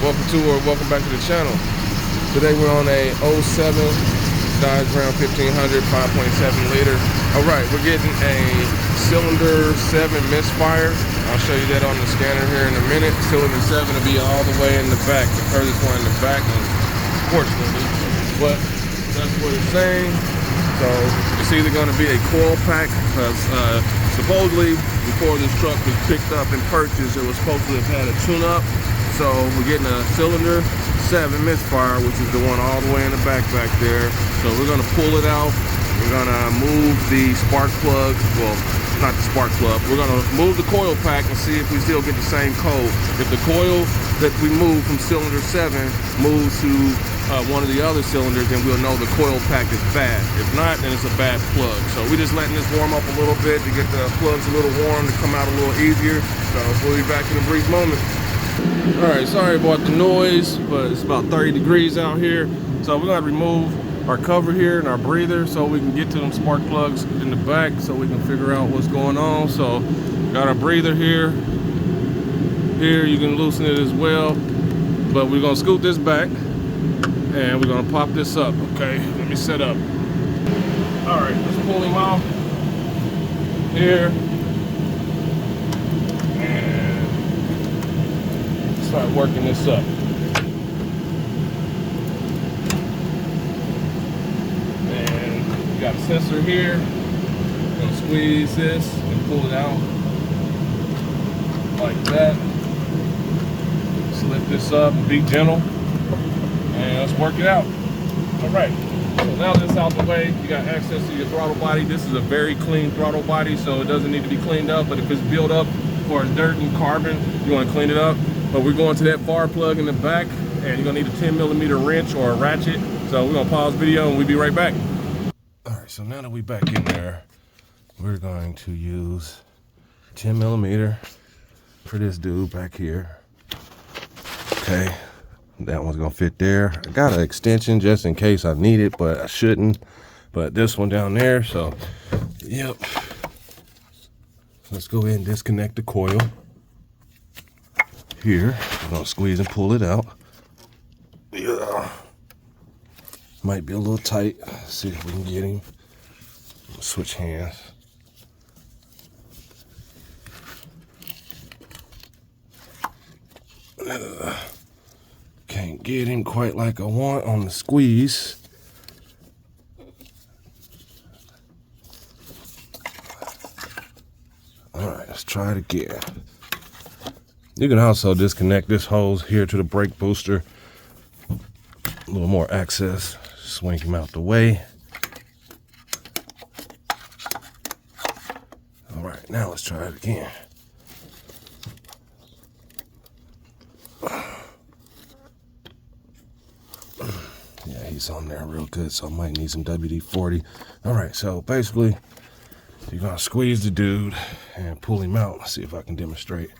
Welcome back to the channel. Today we're on a '07 Diagnosing 1500 5.7 liter. All right, we're getting a cylinder 7 misfire. I'll show you that on the scanner here in a minute. Cylinder 7 will be all the way in the back, the furthest one in the back, unfortunately. But that's what it's saying. So it's either going to be a coil pack, because supposedly before this truck was picked up and purchased, it was supposed to have had a tune-up. So we're getting a cylinder 7 misfire, which is the one all the way in the back there. So we're going to pull it out. We're going to move the spark plug. Well, not the spark plug. We're going to move the coil pack and see if we still get the same code. If the coil that we move from cylinder 7 moves to one of the other cylinders, then we'll know the coil pack is bad. If not, then it's a bad plug. So we're just letting this warm up a little bit to get the plugs a little warm, to come out a little easier. So we'll be back in a brief moment. All right, sorry about the noise, but it's about 30 degrees out here. So we're gonna remove our cover here and our breather so we can get to them spark plugs in the back so we can figure out what's going on. So got our breather here. Here you can loosen it as well, but we're gonna scoot this back and we're gonna pop this up. Okay, let me set up. All right, let's pull him off here and start working this up. And we got a sensor here. I'm gonna squeeze this and pull it out like that. Just lift this up and be gentle. And let's work it out. All right, so now that it's out the way, you got access to your throttle body. This is a very clean throttle body, so it doesn't need to be cleaned up, but if it's built up for dirt and carbon, you wanna clean it up. But we're going to that fire plug in the back, and you're gonna need a 10mm wrench or a ratchet. So we're gonna pause the video and we'll be right back. All right, so now that we're back in there, we're going to use 10mm for this dude back here. Okay, that one's gonna fit there. I got an extension just in case I need it, but I shouldn't. But this one down there, so yep. Let's go ahead and disconnect the coil. Here, I'm gonna squeeze and pull it out. Yeah, might be a little tight. Let's see if we can get him. Switch hands. Can't get him quite like I want on the squeeze. All right, let's try it again. You can also disconnect this hose here to the brake booster. A little more access. Swing him out the way. All right, now let's try it again. Yeah, he's on there real good, so I might need some WD-40. All right, so basically, you're gonna squeeze the dude and pull him out. Let's see if I can demonstrate.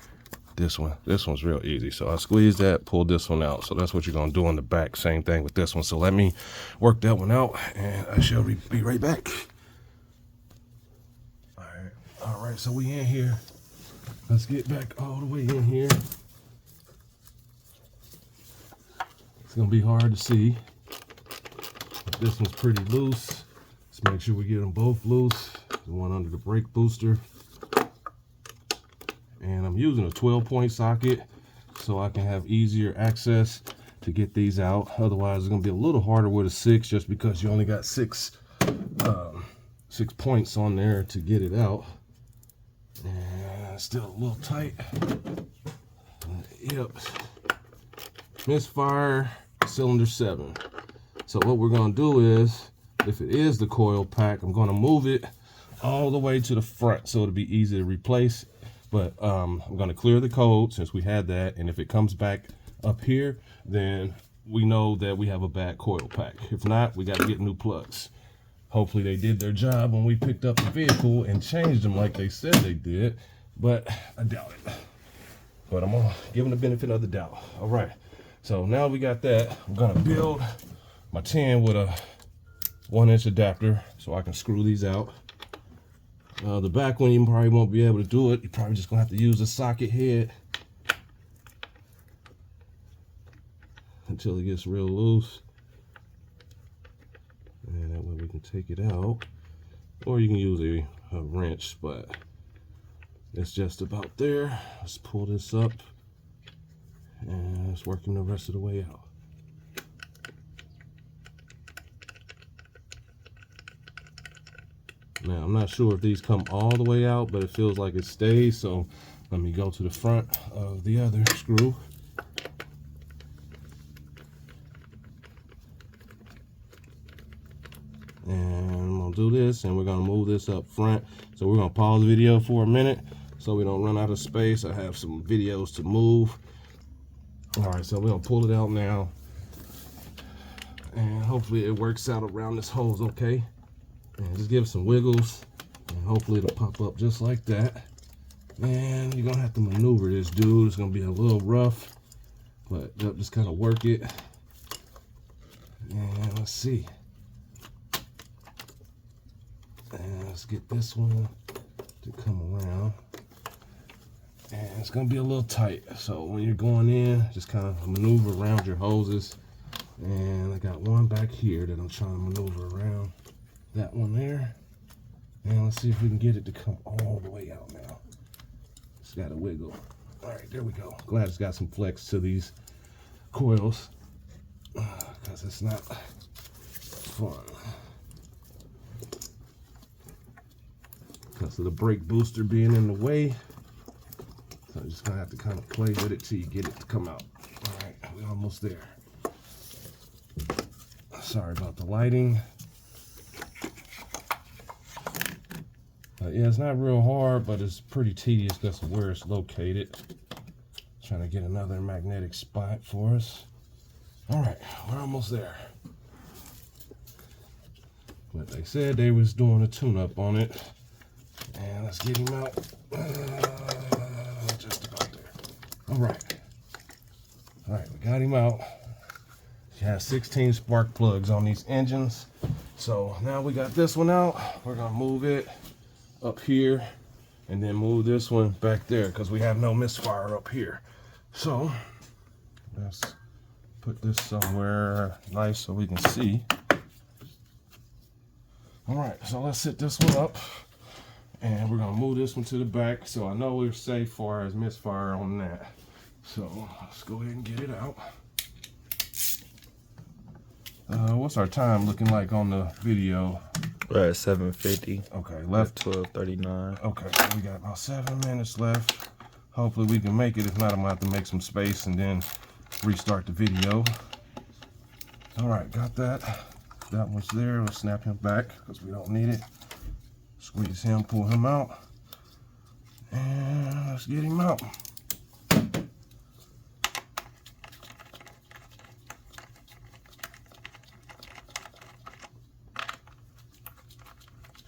This one's real easy. So I squeeze that, pull this one out. So that's what you're gonna do on the back. Same thing with this one. So let me work that one out and I shall be right back. All right, so we in here. Let's get back all the way in here. It's gonna be hard to see. But this one's pretty loose. Let's make sure we get them both loose. The one under the brake booster. And I'm using a 12-point socket so I can have easier access to get these out. Otherwise, it's gonna be a little harder with a 6, just because you only got 6 points on there to get it out. And it's still a little tight. Yep. Misfire cylinder 7. So what we're gonna do is, if it is the coil pack, I'm gonna move it all the way to the front so it'll be easy to replace. But I'm gonna clear the code since we had that, and if it comes back up here, then we know that we have a bad coil pack. If not, we gotta get new plugs. Hopefully they did their job when we picked up the vehicle and changed them like they said they did, but I doubt it. But I'm gonna give them the benefit of the doubt. All right, so now we got that. I'm gonna build my 10 with a 1-inch adapter so I can screw these out. The back one, you probably won't be able to do it. You're probably just gonna have to use a socket head. until it gets real loose. And that way we can take it out. Or you can use a wrench, but it's just about there. Let's pull this up and it's working the rest of the way out. Now, I'm not sure if these come all the way out, but it feels like it stays. So let me go to the front of the other screw. And I'm gonna do this, and we're gonna move this up front. So we're gonna pause the video for a minute so we don't run out of space. I have some videos to move. All right, so we're gonna pull it out now. And hopefully it works out around this hose okay. And just give it some wiggles, and hopefully it'll pop up just like that. And you're gonna have to maneuver this, dude. It's gonna be a little rough, but just kind of work it. And let's see. And let's get this one to come around. And it's gonna be a little tight. So when you're going in, just kind of maneuver around your hoses. And I got one back here that I'm trying to maneuver around. That one there. And let's see if we can get it to come all the way out now. It's got to wiggle. All right, there we go. Glad it's got some flex to these coils, because it's not fun. Because of the brake booster being in the way. So I'm just going to have to kind of play with it till you get it to come out. All right, we're almost there. Sorry about the lighting. Yeah, it's not real hard, but it's pretty tedious because of where it's located. Trying to get another magnetic spot for us. All right, we're almost there. But they said they was doing a tune-up on it. And let's get him out. Just about there. All right. All right, we got him out. He has 16 spark plugs on these engines. So now we got this one out. We're gonna move it up here and then move this one back there because we have no misfire up here. So let's put this somewhere nice so we can see. All right, so let's set this one up and we're gonna move this one to the back so I know we're safe far as misfire on that. So let's go ahead and get it out. What's our time looking like on the video? We're at 7:50. Okay, left 12:39. Okay, so we got about 7 minutes left. Hopefully we can make it. If not, I'm gonna have to make some space and then restart the video. All right, got that. That one's there. Let's snap him back because we don't need it. Squeeze him, pull him out, and let's get him out.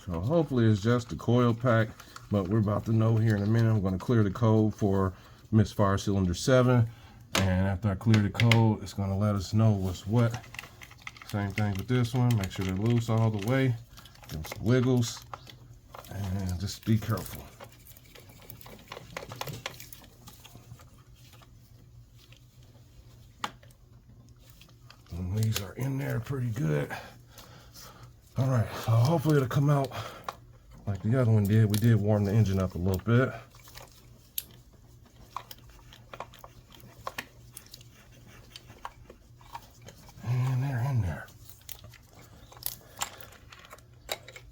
So hopefully it's just the coil pack, but we're about to know here in a minute. I'm going to clear the code for misfire cylinder 7, and after I clear the code, it's going to let us know what's what. Same thing with this one. Make sure they're loose all the way. Give them some wiggles, and just be careful. And these are in there pretty good. All right, so hopefully it'll come out like the other one did. We did warm the engine up a little bit. And they're in there.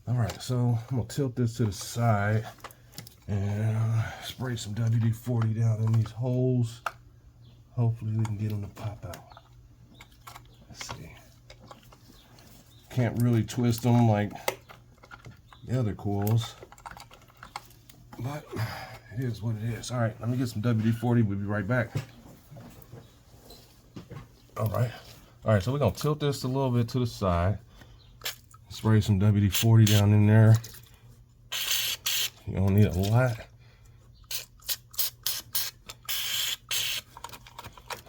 All right, so I'm gonna tilt this to the side and spray some WD-40 down in these holes. Hopefully we can get them to pop out. Let's see. Can't really twist them like the other coils, but it is what it is. All right, let me get some WD-40. We'll be right back. All right, so we're gonna tilt this a little bit to the side. Spray some WD-40 down in there. You don't need a lot.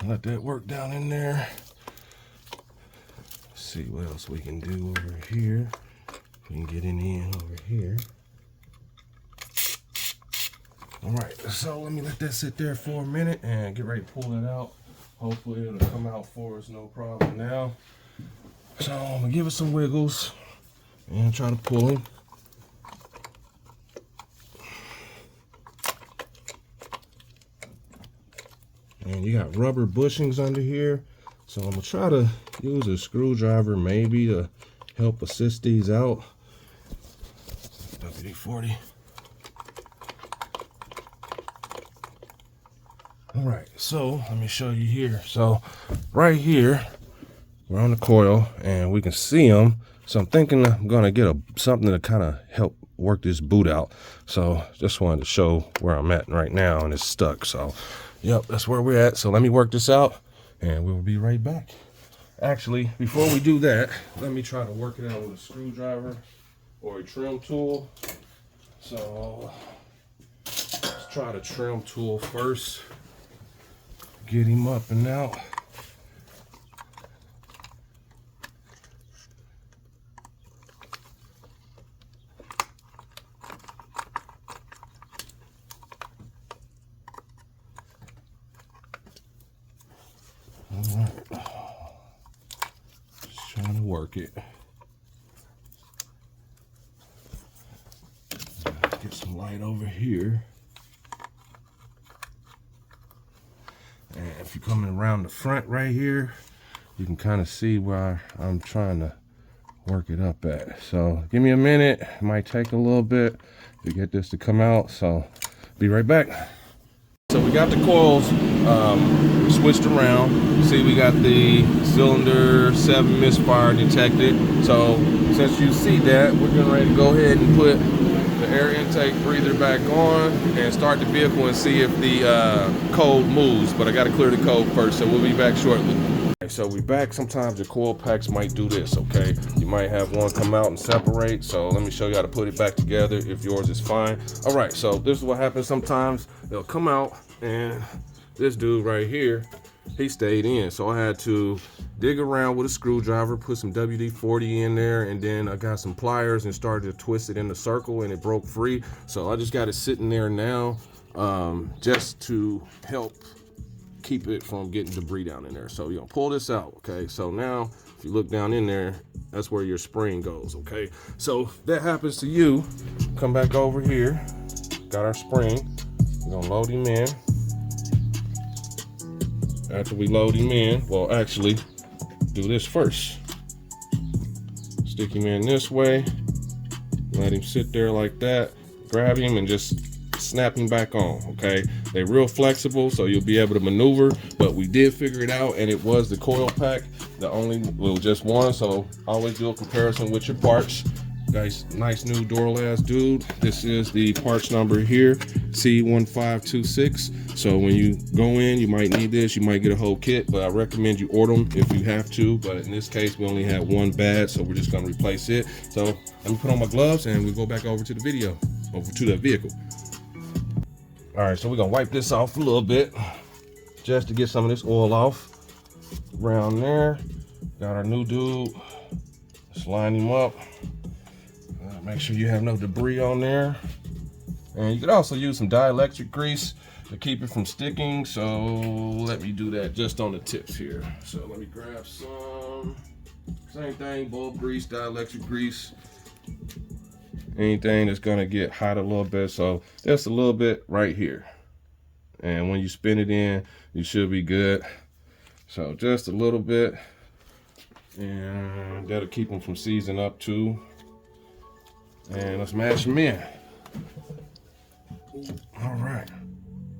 Let that work down in there. See what else we can do over here. We can get any in over here. All right, so let me let that sit there for a minute and get ready to pull it out. Hopefully it'll come out for us, no problem now. So I'm gonna give it some wiggles and try to pull him. And you got rubber bushings under here. So I'm gonna try to use a screwdriver maybe to help assist these out. WD-40. All right, so let me show you here. So right here, we're on the coil and we can see them. So I'm thinking I'm gonna get something to kind of help work this boot out. So just wanted to show where I'm at right now, and it's stuck. So yep, that's where we're at. So let me work this out and we'll be right back. Actually, before we do that, let me try to work it out with a screwdriver or a trim tool. So let's try the trim tool first. Get him up and out. All right. Just trying to work it. Get some light over here. And if you're coming around the front right here, you can kind of see where I'm trying to work it up at. So give me a minute. It might take a little bit to get this to come out. So be right back. So we got the coils switched around. See, we got the cylinder 7 misfire detected. So since you see that, we're getting ready to go ahead and put the air intake breather back on and start the vehicle and see if the code moves. But I got to clear the code first, so we'll be back shortly. Okay, so we back. Sometimes the coil packs might do this, okay? You might have one come out and separate. So let me show you how to put it back together if yours is fine. All right, so this is what happens sometimes. They'll come out and this dude right here, he stayed in. So I had to dig around with a screwdriver, put some WD-40 in there, and then I got some pliers and started to twist it in a circle and it broke free. So I just got it sitting there now just to help keep it from getting debris down in there. So you're gonna pull this out, okay? So now if you look down in there, that's where your spring goes, okay? So if that happens to you, come back over here, got our spring. We're gonna load him in. After we load him in, well, actually do this first. Stick him in this way, let him sit there like that, grab him and just snap him back on, okay? They're real flexible, so you'll be able to maneuver, but we did figure it out, and it was the coil pack. Just one, so always do a comparison with your parts. Guys, nice new Duralast dude. This is the parts number here, C1526. So when you go in, you might need this. You might get a whole kit, but I recommend you order them if you have to. But in this case, we only had one bad, so we're just gonna replace it. So let me put on my gloves and we go back over to the video, over to the vehicle. All right, so we're gonna wipe this off a little bit just to get some of this oil off. Around there, got our new dude. Let's line him up. Make sure you have no debris on there. And you could also use some dielectric grease to keep it from sticking. So let me do that just on the tips here. So let me grab some, same thing, bulb grease, dielectric grease. Anything that's gonna get hot a little bit. So just a little bit right here. And when you spin it in, you should be good. So just a little bit. And that'll keep them from seizing up too. And let's mash them in. All right,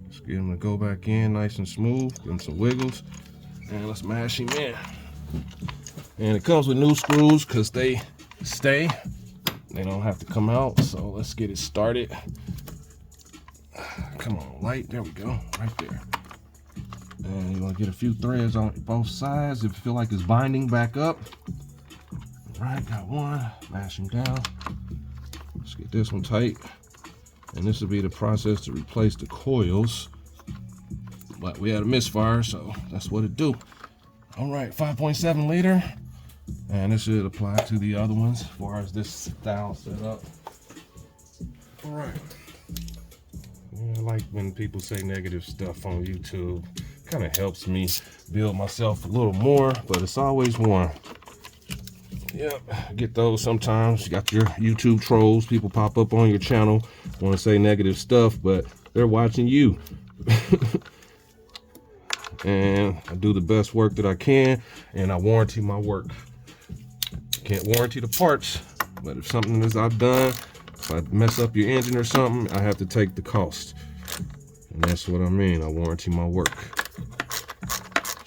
let's get them to go back in nice and smooth. Give them some wiggles, and let's mash them in. And it comes with new screws because they stay. They don't have to come out. So let's get it started. Come on, light. There we go, right there. And you're gonna get a few threads on both sides if you feel like it's binding back up. All right, got one. Mash them down. Let's get this one tight. And this will be the process to replace the coils. But we had a misfire, so that's what it do. All right, 5.7 liter. And this should apply to the other ones as far as this style set up. All right. Yeah, I like when people say negative stuff on YouTube. kind of helps me build myself a little more, but it's always warm. Yep, get those sometimes. You got your YouTube trolls, people pop up on your channel, want to say negative stuff, but they're watching you. And I do the best work that I can, and I warranty my work. Can't warranty the parts, but if something is I've done, if I mess up your engine or something, I have to take the cost. And that's what I mean, I warranty my work.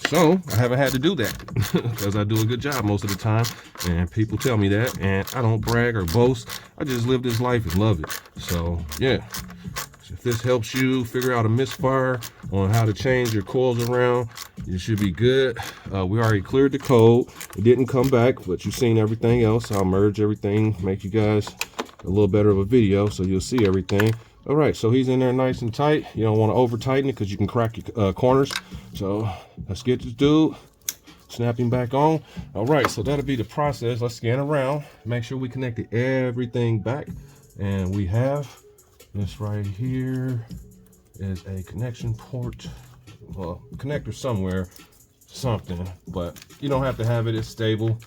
So I haven't had to do that because I do a good job most of the time, and people tell me that, and I don't brag or boast. I just live this life and love it. So yeah, if this helps you figure out a misfire on how to change your coils around, you should be good. We already cleared the code. It didn't come back, but you've seen everything else. I'll merge everything, make you guys a little better of a video so you'll see everything. All right, so he's in there nice and tight. You don't want to over tighten it because you can crack your corners. So let's get this dude, snap him back on. All right, so that'll be the process. Let's scan around, make sure we connected everything back. And we have this right here is a connection port, well, connector somewhere, something, but you don't have to have it, it's stable.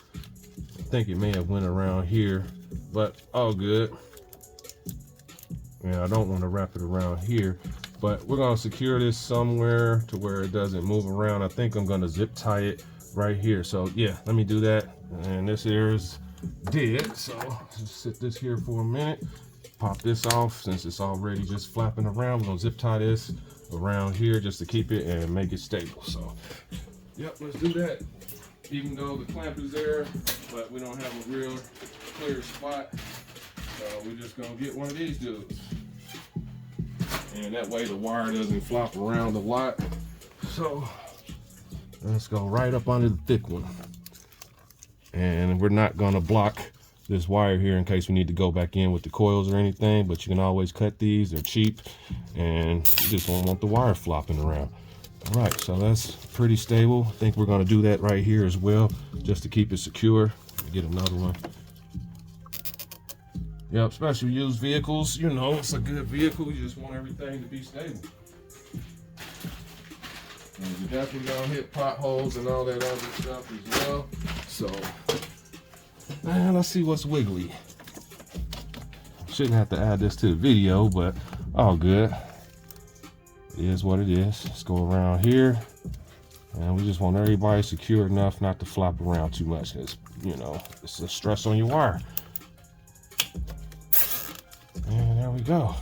I think it may have went around here, but all good. Yeah, I don't want to wrap it around here, but we're going to secure this somewhere to where it doesn't move around. I think I'm going to zip tie it right here. So yeah, let me do that. And this here is dead, so just sit this here for a minute, pop this off. Since it's already just flapping around, we're going to zip tie this around here just to keep it and make it stable. So yep, let's do that. Even though the clamp is there, but we don't have a real clear spot. So we're just gonna get one of these dudes. And that way the wire doesn't flop around a lot. So let's go right up under the thick one. And we're not gonna block this wire here in case we need to go back in with the coils or anything, but you can always cut these, they're cheap, and you just don't want the wire flopping around. All right, so that's pretty stable. I think we're gonna do that right here as well, just to keep it secure. Get another one. Yep, especially used vehicles, you know, it's a good vehicle. You just want everything to be stable. And you're definitely gonna hit potholes and all that other stuff as well. So, man, let's see what's wiggly. Shouldn't have to add this to the video, but all good. It is what it is. Let's go around here. And we just want everybody secure enough not to flop around too much, because, you know, it's a stress on your wire. And there we go.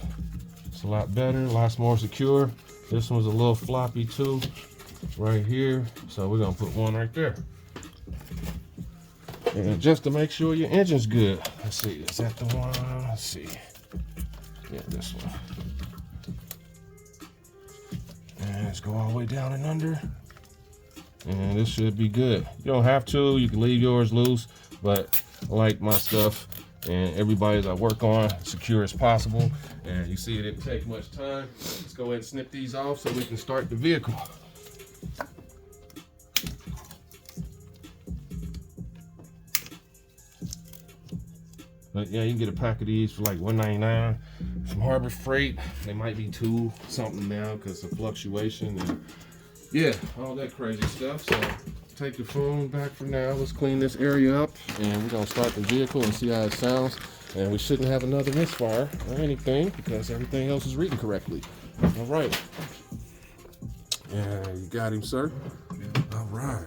It's a lot better, lots more secure. This one's a little floppy too, right here. So we're gonna put one right there. And just to make sure your engine's good. Let's see, is that the one? Let's see. Yeah, this one. And let's go all the way down and under. And this should be good. You don't have to, you can leave yours loose, but I like my stuff and everybody's I work on secure as possible. And you see it didn't take much time. Let's go ahead and snip these off so we can start the vehicle. But yeah, you can get a pack of these for like $1.99 from Harbor Freight. They might be $2 something now because of fluctuation and yeah, all that crazy stuff. So take the phone back for now. Let's clean this area up and we're gonna start the vehicle and see how it sounds. And we shouldn't have another misfire or anything because everything else is reading correctly. All right. Yeah, you got him, sir. All right.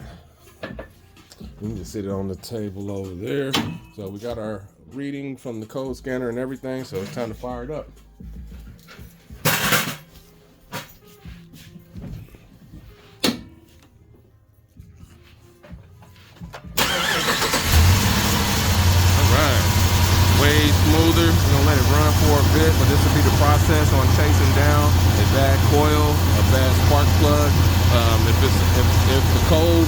We need to sit it on the table over there. So we got our reading from the code scanner and everything, so it's time to fire it up. Way smoother. We're gonna let it run for a bit, but this will be the process on chasing down a bad coil, a bad spark plug. If the code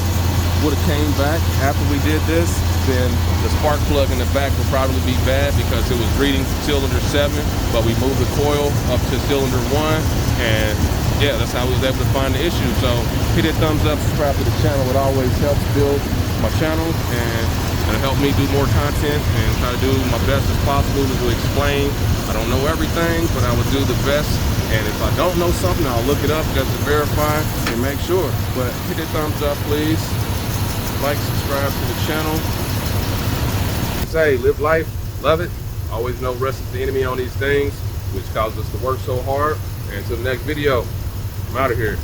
would have came back after we did this, then the spark plug in the back would probably be bad because it was reading cylinder 7, but we moved the coil up to cylinder 1, and yeah, that's how we was able to find the issue. So hit that thumbs up, subscribe to the channel. It always helps build my channel and it'll help me do more content and try to do my best as possible to explain. I don't know everything, but I would do the best And if I don't know something, I'll look it up just to verify and make sure. But hit the thumbs up, please. Like, subscribe to the channel. Say, live life, love it. Always know rest is the enemy on these things, which causes us to work so hard. And until the next video, I'm out of here.